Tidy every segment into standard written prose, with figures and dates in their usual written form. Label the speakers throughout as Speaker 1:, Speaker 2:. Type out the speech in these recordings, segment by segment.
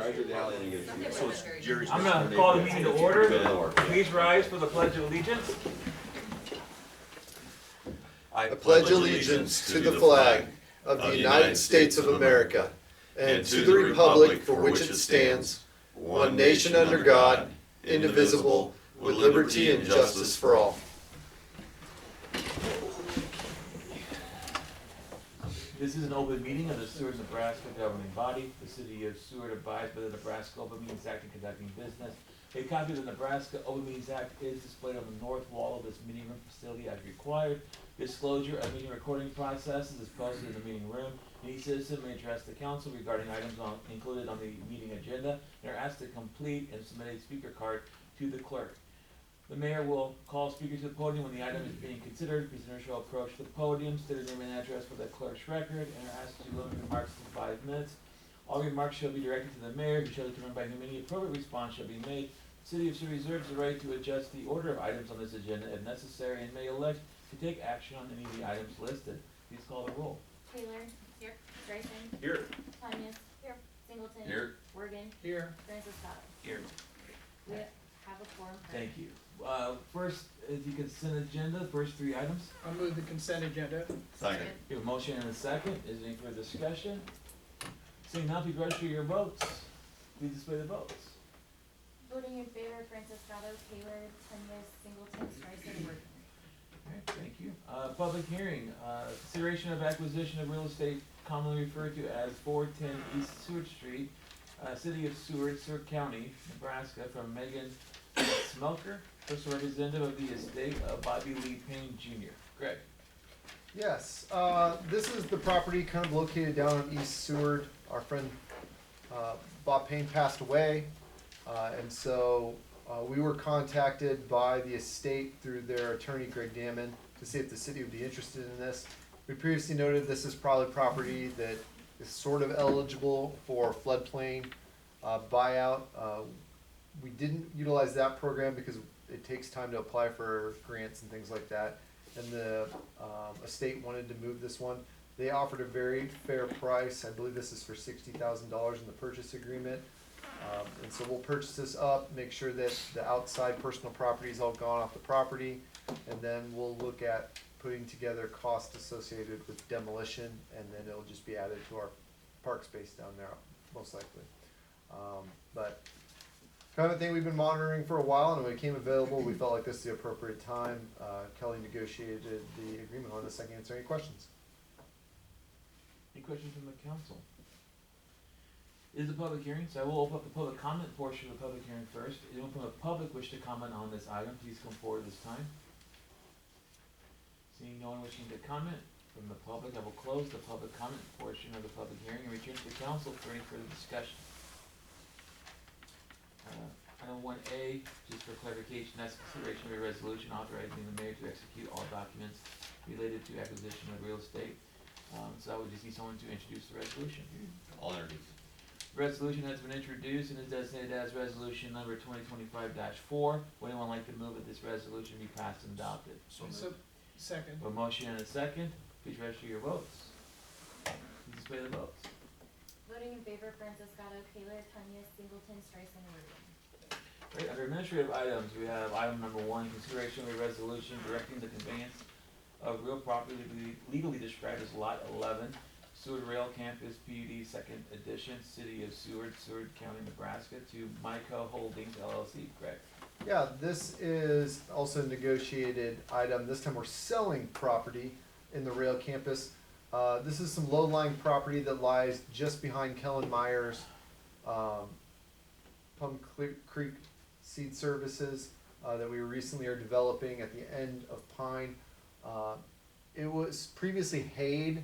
Speaker 1: Rise or the alley and get you. So it's Jerry's.
Speaker 2: I'm going to call the meeting to order. Please rise for the Pledge of Allegiance.
Speaker 3: I pledge allegiance to the flag of the United States of America and to the republic for which it stands, one nation under God, indivisible, with liberty and justice for all.
Speaker 2: This is an open meeting of the Seward, Nebraska governing body. The city of Seward abides by the Nebraska Open Meetings Act in conducting business. A copy of the Nebraska Open Meetings Act is displayed on the north wall of this meeting room facility as required. Disclosure of meeting recording processes is posted in the meeting room. Any citizen may address the council regarding items included on the meeting agenda and are asked to complete and submit a speaker card to the clerk. The mayor will call speakers to the podium when the item is being considered. Presenters shall approach the podium, state their name and address for the clerk's record, and are asked to limit remarks to 5 minutes. All remarks shall be directed to the mayor, who shall determine by whom any appropriate response shall be made. The city of Seward reserves the right to adjust the order of items on this agenda if necessary and may elect to take action on any of the items listed. Please call the roll.
Speaker 4: Taylor. Here. Streisand.
Speaker 1: Here.
Speaker 4: Tanyas. Here. Singleton.
Speaker 1: Here.
Speaker 4: Morgan.
Speaker 2: Here.
Speaker 4: Francis Scott.
Speaker 1: Here.
Speaker 4: We have a quorum.
Speaker 2: Thank you. First is the consent agenda, first 3 items.
Speaker 5: I'll move the consent agenda.
Speaker 1: Second.
Speaker 2: We have a motion and a second. Is there any further discussion? Seeing none, please register your votes. Please display the votes.
Speaker 4: Voting in favor, Francis Scott, Taylor, Tanyas, Singleton, Streisand, Morgan.
Speaker 2: Alright, thank you. Public hearing, consideration of acquisition of real estate commonly referred to as 410 East Seward Street, City of Seward, Seward County, Nebraska, from Megan Smelker, personal representative of the estate of Bobby Lee Payne Jr. Greg.
Speaker 3: Yes, this is the property kind of located down in East Seward. Our friend Bob Payne passed away, and so we were contacted by the estate through their attorney Greg Damon to see if the city would be interested in this. We previously noted this is probably property that is sort of eligible for floodplain buyout. We didn't utilize that program because it takes time to apply for grants and things like that. And the estate wanted to move this one. They offered a very fair price. I believe this is for $60,000 in the purchase agreement. And so we'll purchase this up, make sure that the outside personal property is all gone off the property, and then we'll look at putting together costs associated with demolition, and then it'll just be added to our park space down there, most likely. But kind of a thing we've been monitoring for a while, and when it became available, we felt like this is the appropriate time. Kelly negotiated the agreement on this. I can answer any questions.
Speaker 2: Any questions from the council? It is a public hearing, so I will open up the public comment portion of the public hearing first. If anyone from the public wish to comment on this item, please come forward this time. Seeing no one wishing to comment from the public, I will close the public comment portion of the public hearing and return to the council for any further discussion. Item 1A, just for clarification, that's consideration of a resolution authorizing the mayor to execute all documents related to acquisition of real estate. So I would just need someone to introduce the resolution.
Speaker 1: I'll introduce.
Speaker 2: Resolution has been introduced and is designated as resolution number 2025-4. Would anyone like to move that this resolution be passed and adopted?
Speaker 1: So
Speaker 5: Second.
Speaker 2: A motion and a second. Please register your votes. Please display the votes.
Speaker 4: Voting in favor, Francis Scott, Taylor, Tanyas, Singleton, Streisand, Morgan.
Speaker 2: Right, under administrative items, we have item number 1, consideration of a resolution directing the conveyance of real property legally described as Lot 11, Seward Rail Campus PUD 2nd Edition, City of Seward, Seward County, Nebraska, to Myco Holdings LLC. Greg.
Speaker 3: Yeah, this is also a negotiated item. This time we're selling property in the rail campus. This is some low-lying property that lies just behind Kellen Meyer's Plum Creek Seed Services that we recently are developing at the end of Pine. It was previously hayed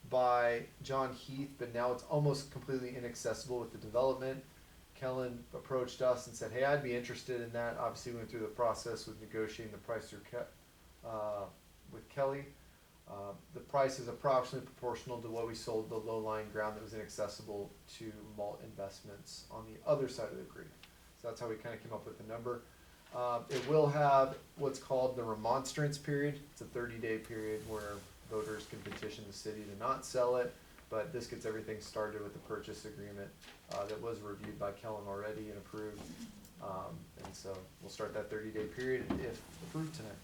Speaker 3: by John Heath, but now it's almost completely inaccessible with the development. Kellen approached us and said, hey, I'd be interested in that. Obviously, we went through the process with negotiating the price through with Kelly. The price is approximately proportional to what we sold the low-lying ground that was inaccessible to malt investments on the other side of the creek. So that's how we kind of came up with the number. It will have what's called the remonstrance period. It's a 30-day period where voters can petition the city to not sell it. but this gets everything started with the purchase agreement, that was reviewed by Kellen already and approved. And so we'll start that 30-day period if approved tonight.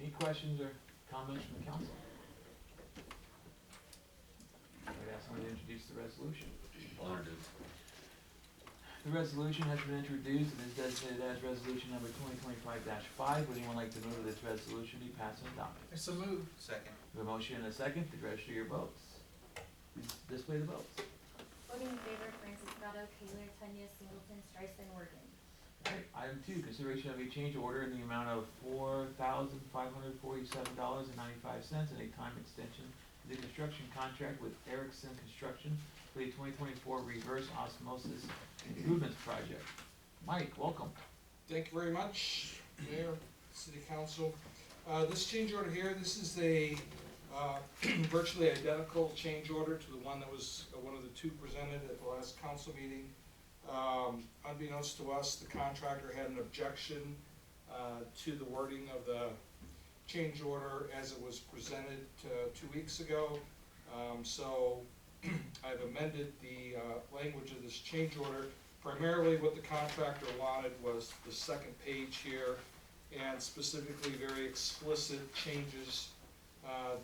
Speaker 2: Any questions or comments from the council? I'd ask someone to introduce the resolution.
Speaker 1: I'll introduce.
Speaker 2: The resolution has been introduced and is designated as resolution number 2025-5. Would anyone like to move that this resolution be passed and adopted?
Speaker 5: I so move.
Speaker 1: Second.
Speaker 2: We have a motion and a second to register your votes. Please display the votes.
Speaker 4: Voting in favor, Franciscato, Taylor, Tanya, Singleton, Streisand, Morgan.
Speaker 2: Alright, item 2, consideration of a change order in the amount of $4,547.95 and a time extension to the construction contract with Erickson Construction for the 2024 reverse osmosis improvements project. Mike, welcome.
Speaker 6: Thank you very much, Mayor, City Council. This change order here, this is a virtually identical change order to the one that was one of the two presented at the last council meeting. Unbeknownst to us, the contractor had an objection to the wording of the change order as it was presented 2 weeks ago. So I've amended the language of this change order. Primarily what the contractor wanted was the second page here, and specifically very explicit changes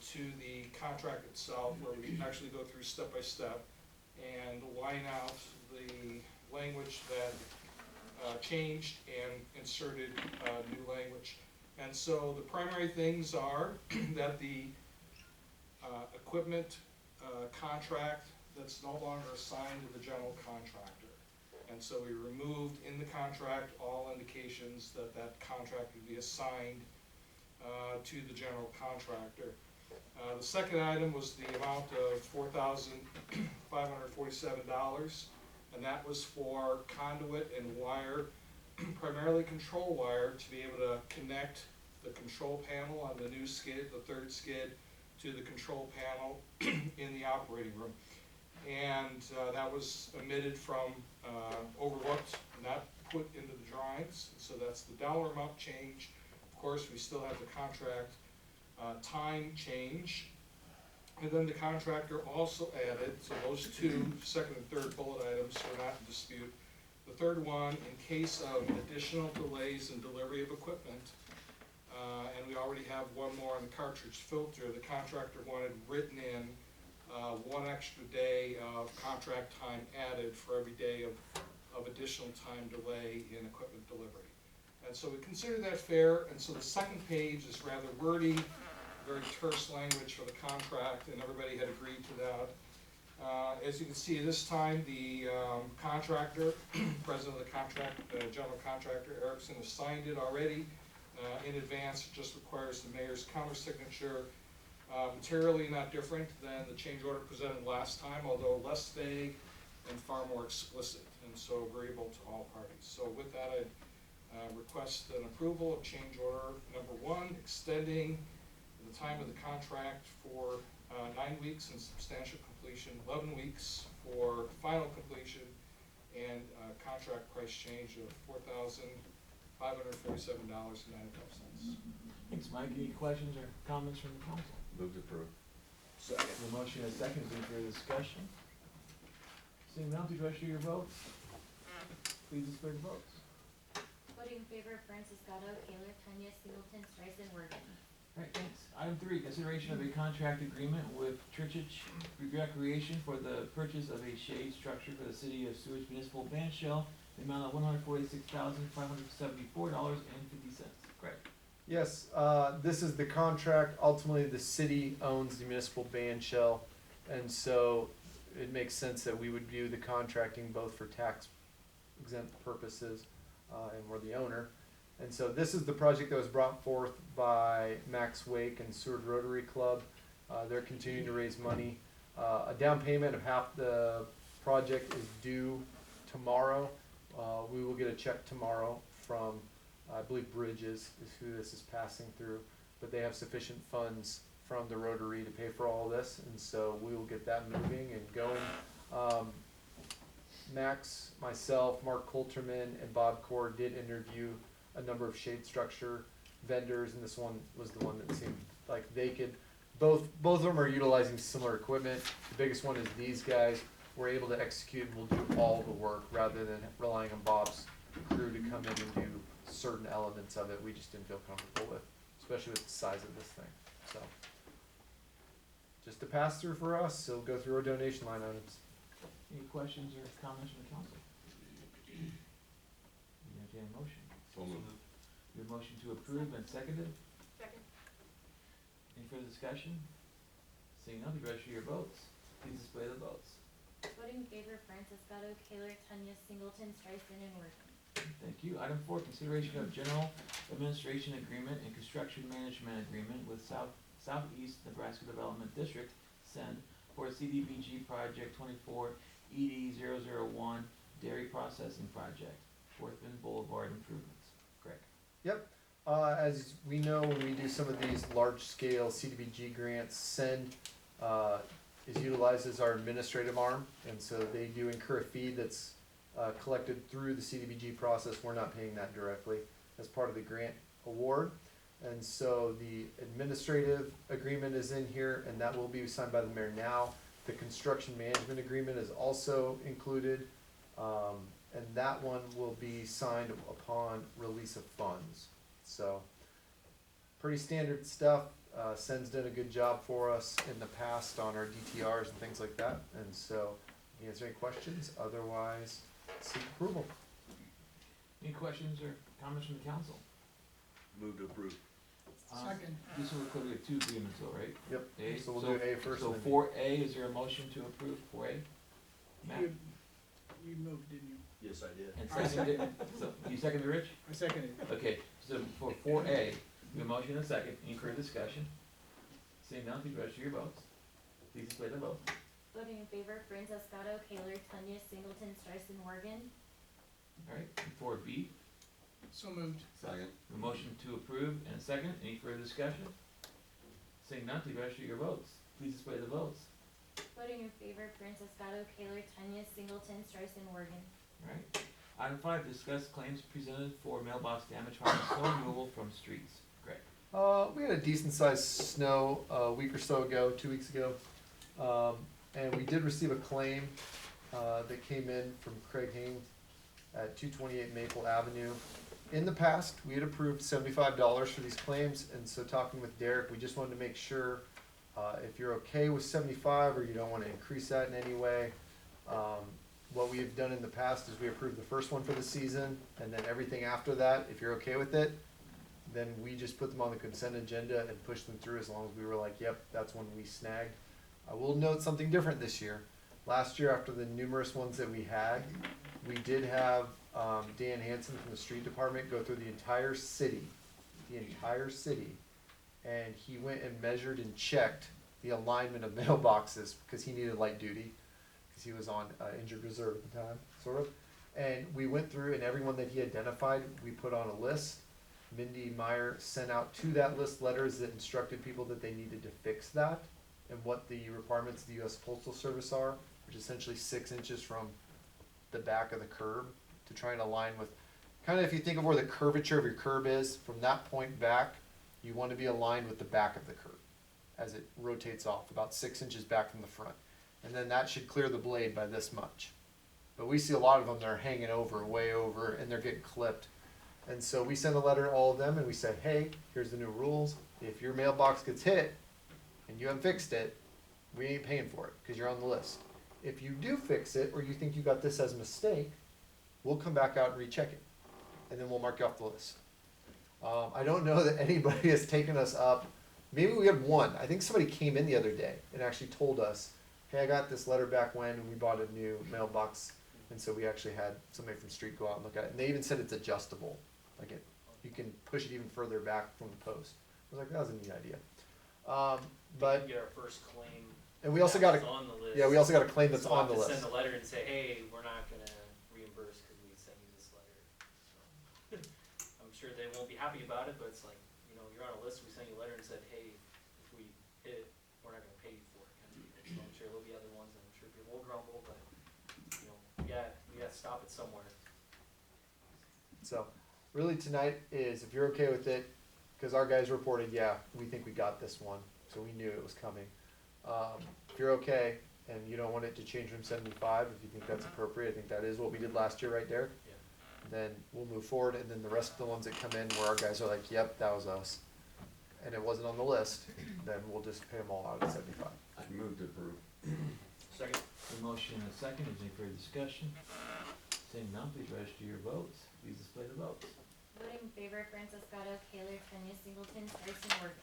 Speaker 6: to the contract itself, where we actually go through step by step and line out the language that changed and inserted new language. And so the primary things are that the equipment contract that's no longer assigned to the general contractor. And so we removed in the contract all indications that that contract would be assigned to the general contractor. The second item was the amount of $4,547, and that was for conduit and wire, primarily control wire, to be able to connect the control panel on the new skid, the third skid, to the control panel in the operating room. And that was omitted from, overlooked, not put into the drawings, so that's the dollar amount change. Of course, we still have the contract time change. And then the contractor also added, so those two, second and third bullet items are not in dispute. The third one, in case of additional delays in delivery of equipment, and we already have one more on the cartridge filter, the contractor wanted written in 1 extra day of contract time added for every day of additional time delay in equipment delivery. And so we consider that fair, and so the second page is rather wordy, very terse language for the contract, and everybody had agreed to that. As you can see, this time the contractor, president of the contract, general contractor, Erickson, has signed it already in advance. It just requires the mayor's counter signature. Materially not different than the change order presented last time, although less vague and far more explicit, and so agreeable to all parties. So with that, I request an approval of change order number 1, extending the time of the contract for 9 weeks and substantial completion, 11 weeks for final completion, and contract price change of $4,547.95.
Speaker 2: Thanks, Mike. Any questions or comments from the council?
Speaker 1: Move to approve.
Speaker 2: The motion is second. Is there any further discussion? Seeing none, please register your votes. Please display the votes.
Speaker 4: Voting in favor, Franciscato, Taylor, Tanya, Singleton, Streisand, Morgan.
Speaker 2: Alright, thanks. Item 3, consideration of a contract agreement with Churchich Recreation for the purchase of a shade structure for the city of Seward's municipal band shell, the amount of $146,574.50. Greg.
Speaker 3: Yes, this is the contract. Ultimately, the city owns the municipal band shell, and so it makes sense that we would view the contracting both for tax exempt purposes, and we're the owner. And so this is the project that was brought forth by Max Wake and Seward Rotary Club. They're continuing to raise money. A down payment of half the project is due tomorrow. We will get a check tomorrow from, I believe Bridges is who this is passing through, but they have sufficient funds from the Rotary to pay for all this, and so we will get that moving and going. Max, myself, Mark Coulterman, and Bob Cord did interview a number of shade structure vendors, and this one was the one that seemed like they could both of them are utilizing similar equipment. The biggest one is these guys. We're able to execute and we'll do all the work rather than relying on Bob's crew to come in and do certain elements of it we just didn't feel comfortable with, especially with the size of this thing, so. Just a pass through for us, so we'll go through our donation line items.
Speaker 2: Any questions or comments from the council? You entertain a motion?
Speaker 1: So moved.
Speaker 2: Your motion to approve and seconded?
Speaker 4: Second.
Speaker 2: Any further discussion? Seeing none, the register your votes. Please display the votes.
Speaker 4: Voting in favor, Francis Gatto, Kaler, Tanya, Singleton, Streisand, and Workman.
Speaker 2: Thank you. Item 4, consideration of general administration agreement and construction management agreement with Southeast Nebraska Development District, SEND, for CDBG Project 24 ED 001 Dairy Processing Project, Worthman Boulevard improvements. Greg.
Speaker 3: Yep, as we know, when we do some of these large-scale CDBG grants, SEND, is utilized as our administrative arm, and so they do incur a fee that's collected through the CDBG process. We're not paying that directly as part of the grant award. And so the administrative agreement is in here, and that will be signed by the mayor now. The construction management agreement is also included, and that one will be signed upon release of funds. So, pretty standard stuff. SEND's done a good job for us in the past on our DTRs and things like that. And so, answer any questions, otherwise, seek approval.
Speaker 2: Any questions or comments from the council?
Speaker 1: Move to approve.
Speaker 5: Second.
Speaker 2: This will include, we have 2 agreements though, right?
Speaker 3: Yep,
Speaker 2: A,
Speaker 3: so we'll do A first.
Speaker 2: So
Speaker 3: and then B.
Speaker 2: 4A, is there a motion to approve 4A? Matt?
Speaker 5: You moved, didn't you?
Speaker 1: Yes, I did.
Speaker 2: And seconded, so, you seconded, Rich?
Speaker 5: I seconded.
Speaker 2: Okay, so for 4A, we have a motion and a second, any further discussion? Seeing none, please register your votes. Please display the votes.
Speaker 4: Voting in favor, Francis Gatto, Kaler, Tanya, Singleton, Streisand, Morgan.
Speaker 2: Alright, and 4B,
Speaker 5: So moved.
Speaker 1: Second.
Speaker 2: a motion to approve and a second, any further discussion? Seeing none, please register your votes. Please display the votes.
Speaker 4: Voting in favor, Francis Gatto, Kaler, Tanya, Singleton, Streisand, Morgan.
Speaker 2: Alright, item 5, discuss claims presented for mailbox damage from snow removal from streets. Greg.
Speaker 3: We had a decent sized snow a week or so ago, 2 weeks ago. And we did receive a claim, that came in from Craig Haynes at 228 Maple Avenue. In the past, we had approved $75 for these claims, and so talking with Derek, we just wanted to make sure, if you're okay with 75 or you don't wanna increase that in any way. What we have done in the past is we approved the first one for the season, and then everything after that, if you're okay with it, then we just put them on the consent agenda and push them through as long as we were like, yep, that's one we snagged. I will note something different this year. Last year, after the numerous ones that we had, we did have Dan Hansen from the street department go through the entire city, and he went and measured and checked the alignment of mailboxes because he needed light duty, because he was on injured reserve at the time, sort of. And we went through, and everyone that he identified, we put on a list. Mindy Meyer sent out to that list letters that instructed people that they needed to fix that, and what the requirements of the US Postal Service are, which is essentially 6 inches from the back of the curb to try and align with, kind of if you think of where the curvature of your curb is, from that point back, you want to be aligned with the back of the curb as it rotates off, about 6 inches back from the front. And then that should clear the blade by this much. But we see a lot of them that are hanging over, way over, and they're getting clipped. And so we sent a letter to all of them and we said, hey, here's the new rules. If your mailbox gets hit and you haven't fixed it, we ain't paying for it because you're on the list. If you do fix it, or you think you got this as a mistake, we'll come back out and recheck it. And then we'll mark you off the list. I don't know that anybody has taken us up. Maybe we had one. I think somebody came in the other day and actually told us, hey, I got this letter back when we bought a new mailbox. And so we actually had somebody from street go out and look at it. And they even said it's adjustable. Like you can push it even further back from the post. I was like, that was a neat idea. But
Speaker 7: We get our first claim.
Speaker 3: and we also got
Speaker 7: that's
Speaker 3: a
Speaker 7: on the list.
Speaker 3: yeah, we also got a claim that's
Speaker 7: So we'll
Speaker 3: on the
Speaker 7: have to
Speaker 3: list.
Speaker 7: Send a letter and say, hey, we're not gonna reimburse because we sent you this letter. So I'm sure they won't be happy about it, but it's like, you know, you're on a list. We sent you a letter and said, hey, if we hit it, we're not gonna pay you for it. Kind of thing. So I'm sure there'll be other ones, and I'm sure people will grumble, but you know, we gotta stop it somewhere.
Speaker 3: So really tonight is if you're okay with it, because our guys reported, yeah, we think we got this one. so we knew it was coming. If you're okay, and you don't want it to change from 75, if you think that's appropriate, I think that is what we did last year, right, Derek?
Speaker 7: Yeah.
Speaker 3: Then we'll move forward, and then the rest of the ones that come in where our guys are like, yep, that was us, and it wasn't on the list, then we'll just pay them all out at 75.
Speaker 1: I move to approve.
Speaker 7: Second.
Speaker 2: A motion and a second, is there any further discussion? Seeing none, please register your votes. Please display the votes.
Speaker 4: Voting in favor, Franciscato, Taylor, Tanya, Singleton, Tyson, Morgan.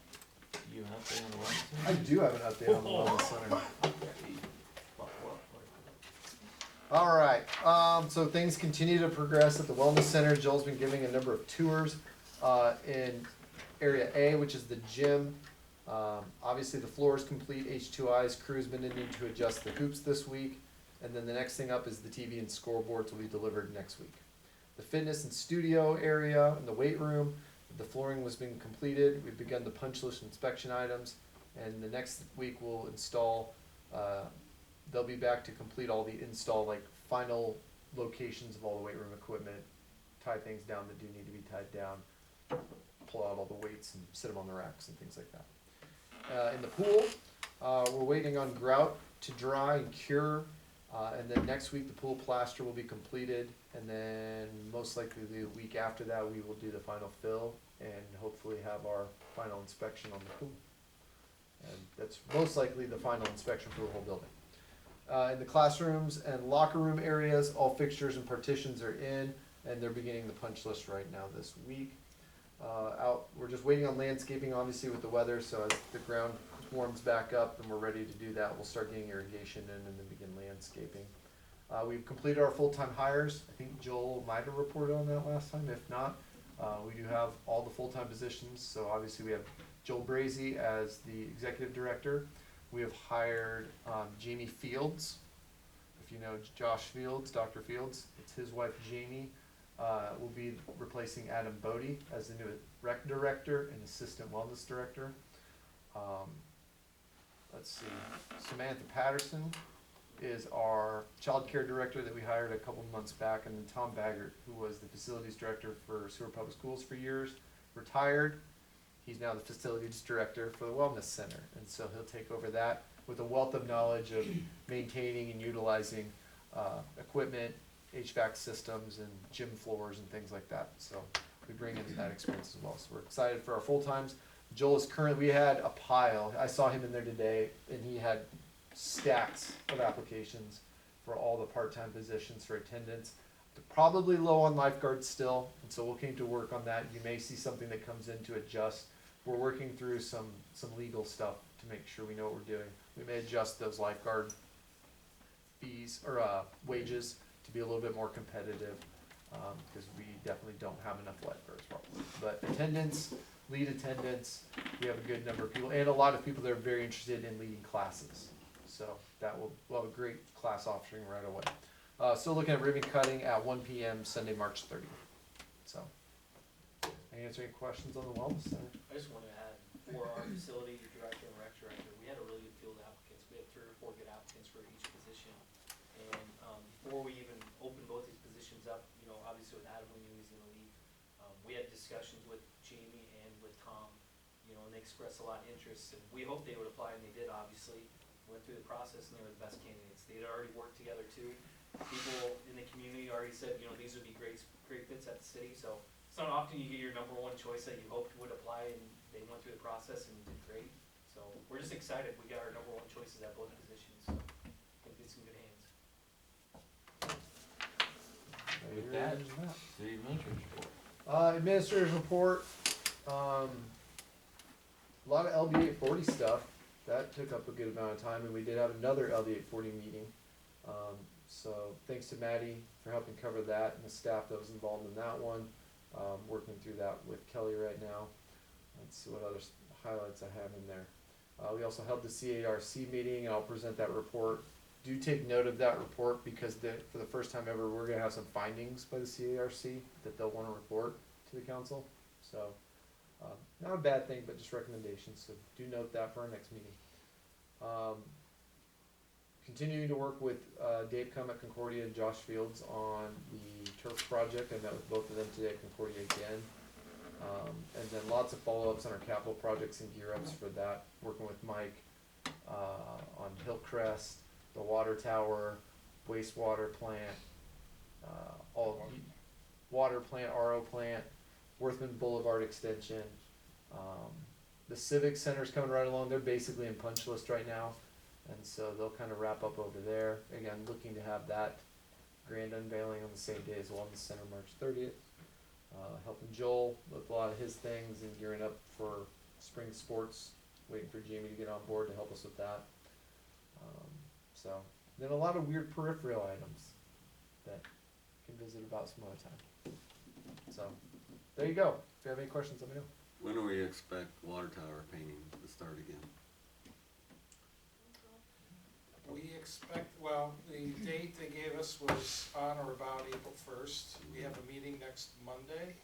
Speaker 2: Do you have an update on the wellness center?
Speaker 3: I do have an update on the wellness center.
Speaker 2: What?
Speaker 3: All right, so things continue to progress at the wellness center. Joel's been giving a number of tours in area A, which is the gym. Obviously, the floor is complete. H2I's crew's been in to adjust the hoops this week. And then the next thing up is the TV and scoreboards will be delivered next week. The fitness and studio area and the weight room, the flooring was being completed. We've begun the punch list inspection items. And the next week we'll install, they'll be back to complete all the install, like final locations of all the weight room equipment, tie things down that do need to be tied down, pull out all the weights and sit them on the racks and things like that. In the pool, we're waiting on grout to dry and cure, and then next week the pool plaster will be completed, and then most likely the week after that we will do the final fill and hopefully have our final inspection on the pool. And that's most likely the final inspection for the whole building. In the classrooms and locker room areas, all fixtures and partitions are in, and they're beginning the punch list right now this week. We're just waiting on landscaping, obviously, with the weather, so as the ground warms back up and we're ready to do that, we'll start getting irrigation in and then begin landscaping. We've completed our full-time hires. I think Joel might have reported on that last time. If not, we do have all the full-time positions. So obviously we have Joel Brazy as the executive director. We have hired Jamie Fields. If you know Josh Fields, Dr. Fields, it's his wife Jamie. Will be replacing Adam Bodie as the new rec director and assistant wellness director. Let's see, Samantha Patterson is our child care director that we hired a couple months back, and then Tom Baggert, who was the facilities director for Seward Public Schools for years, retired. He's now the facilities director for the wellness center, and so he'll take over that with a wealth of knowledge of maintaining and utilizing equipment, HVAC systems, and gym floors and things like that. So we bring in that experience as well. So we're excited for our full-times. Joel is currently, we had a pile. I saw him in there today, and he had stacks of applications for all the part-time positions for attendance. They're probably low on lifeguards still, and so we'll continue to work on that. You may see something that comes in to adjust. We're working through some legal stuff to make sure we know what we're doing. We may adjust those lifeguard fees or wages to be a little bit more competitive, because we definitely don't have enough lifeguards probably. But attendance, lead attendance, we have a good number of people, and a lot of people that are very interested in leading classes. So we'll have a great class offering right away. Still looking at ribbon cutting at 1 p.m. Sunday, March 30th. So, any answer any questions on the wellness center?
Speaker 7: I just want to add, for our facility director and rec director, we had a really good field of applicants. We had 3 or 4 good applicants for each position. And before we even opened both these positions up, you know, obviously with Adam, we knew he was going to leave. We had discussions with Jamie and with Tom, you know, and they expressed a lot of interest. And we hoped they would apply, and they did, obviously. Went through the process, and they were the best candidates. They had already worked together too. People in the community already said, you know, these would be great fits at the city. So it's not often you get your number 1 choice that you hoped would apply, and they went through the process and did great. So we're just excited. We got our number 1 choices at both positions. So I think it's in good hands.
Speaker 2: With that, city administrator's report.
Speaker 3: Administrator's report, a lot of LD 840 stuff. That took up a good amount of time, and we did have another LD 840 meeting. So thanks to Maddie for helping cover that and the staff that was involved in that one. Working through that with Kelly right now. Let's see what other highlights I have in there. We also held the CARC meeting, and I'll present that report. Do take note of that report, because for the first time ever, we're going to have some findings by the CARC that they'll want to report to the council. So not a bad thing, but just recommendations. So do note that for our next meeting. Continuing to work with Dave Cum at Concordia and Josh Fields on the turf project. I met with both of them today at Concordia again. And then lots of follow-ups on our capital projects and gear ups for that, working with Mike, on Hillcrest, the water tower, wastewater plant, all of them. Water plant, RO plant, Worthman Boulevard extension. The Civic Center's coming right along, they're basically in punch list right now, and so they'll kind of wrap up over there. Again, looking to have that grand unveiling on the same day as Wellness Center, March 30th. Helping Joel with a lot of his things and gearing up for spring sports, waiting for Jamie to get on board to help us with that. So, then a lot of weird peripheral items that can visit about some other time. So, there you go. If you have any questions, let me know.
Speaker 1: When do we expect water tower painting to start again?
Speaker 6: We expect, well, the date they gave us was on or about April 1st. We have a meeting next Monday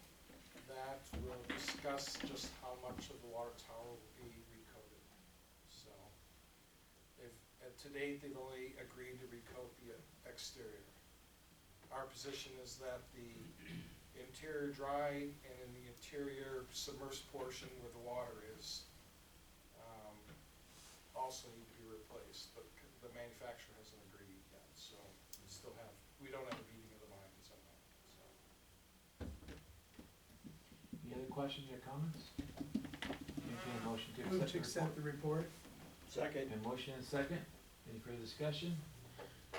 Speaker 6: that will discuss just how much of the water tower will be recoated. So, to date, they've only agreed to recoat the exterior. Our position is that the interior dry and in the interior submersed portion where the water is, also need to be replaced, but the manufacturer hasn't agreed yet, so we don't have a meeting of the minds on that, so.
Speaker 2: Any other questions or comments? Entertain a motion to
Speaker 5: Move
Speaker 2: accept
Speaker 5: to
Speaker 2: the
Speaker 5: accept the report.
Speaker 1: Second.
Speaker 2: And motion and second, any further discussion?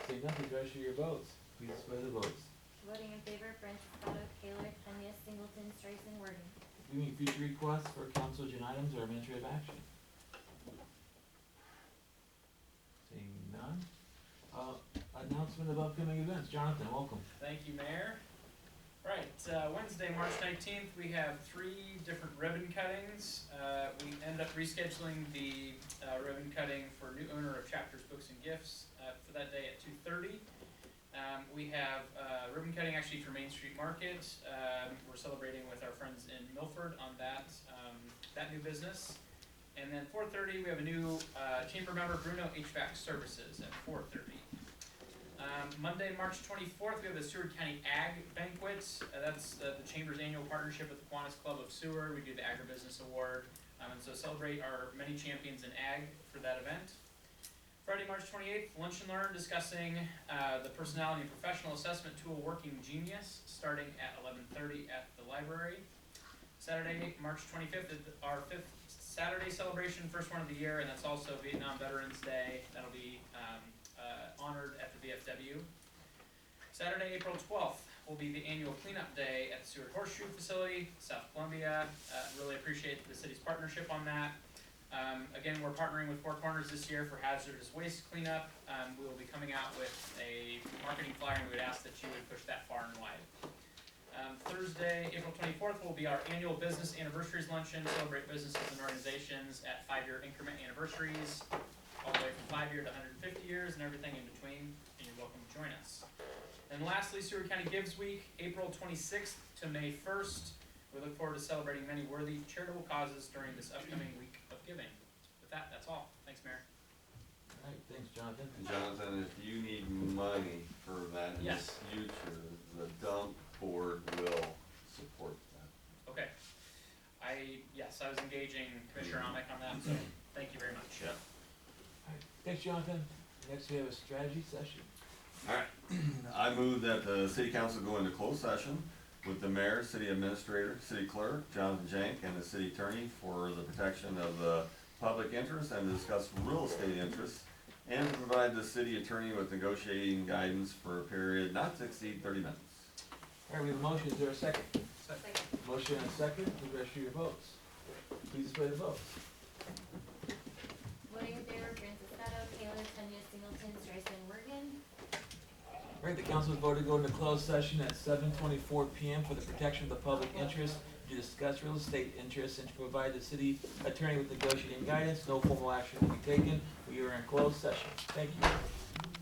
Speaker 2: Seeing none, please register your votes. Please display the votes.
Speaker 4: Voting in favor, Francis Scotto, Taylor, Tanya, Singleton, Streisand, Morgan.
Speaker 2: Viewing future requests for council agenda items or administrative action? Seeing none. Announcement of upcoming events. Jonathan, welcome.
Speaker 7: Thank you, Mayor. Right, Wednesday, March 19th, we have 3 different ribbon cuttings. We ended up rescheduling the ribbon cutting for new owner of Chapters Books and Gifts for that day at 2:30. We have ribbon cutting actually for Main Street Market. We're celebrating with our friends in Milford on that new business. And then 4:30, we have a new chamber member, Bruno HVAC Services at 4:30. Monday, March 24th, we have the Seward County Ag Banquet. That's the Chamber's annual partnership with the Kiwanis Club of Seward. We do the Agribusiness Award. And so celebrate our many champions in ag for that event. Friday, March 28th, Lunch and Learn discussing the Personality and Professional Assessment Tool Working Genius, starting at 11:30 at the library. Saturday, March 25th, is our 5th Saturday celebration, first one of the year, and that's also Vietnam Veterans Day. That'll be honored at the VFW. Saturday, April 12th, will be the annual cleanup day at the Seward Horseshoe Facility, South Columbia. Really appreciate the city's partnership on that. Again, we're partnering with Four Corners this year for hazardous waste cleanup. We will be coming out with a marketing flyer, and we would ask that you would push that far and wide. Thursday, April 24th, will be our annual business anniversaries luncheon. Celebrate businesses and organizations at 5-year increment anniversaries, all the way from 5-year to 150 years and everything in between, and you're welcome to join us. And lastly, Seward County Gives Week, April 26th to May 1st. We look forward to celebrating many worthy charitable causes during this upcoming week of giving. With that, that's all. Thanks, Mayor.
Speaker 2: All right, thanks, Jonathan.
Speaker 1: Jonathan, if you need money for that in the
Speaker 7: Yes.
Speaker 1: future, the dump board will support that.
Speaker 7: Okay. Yes, I was engaging Commissioner Amick on that, so thank you very much.
Speaker 1: Yeah.
Speaker 2: All right, thanks, Jonathan. Next, we have a strategy session.
Speaker 1: Alright, I move that the city council go into closed session with the mayor, city administrator, city clerk, Jonathan Jank, and the city attorney for the protection of the public interest and to discuss real estate interests, and to provide the city attorney with negotiating guidance for a period not to exceed 30 minutes.
Speaker 2: All right, we have a motion. Is there a second?
Speaker 4: Second.
Speaker 2: Motion and a second. Please register your votes. Please display the votes.
Speaker 4: Voting in favor, Francis Scotto, Taylor, Tanya, Singleton, Streisand, Morgan.
Speaker 2: All right, the council has voted to go into closed session at 7:24 p.m. for the protection of the public interest, to discuss real estate interests, and to provide the city attorney with negotiating guidance. No formal action will be taken. We are in closed session. Thank you.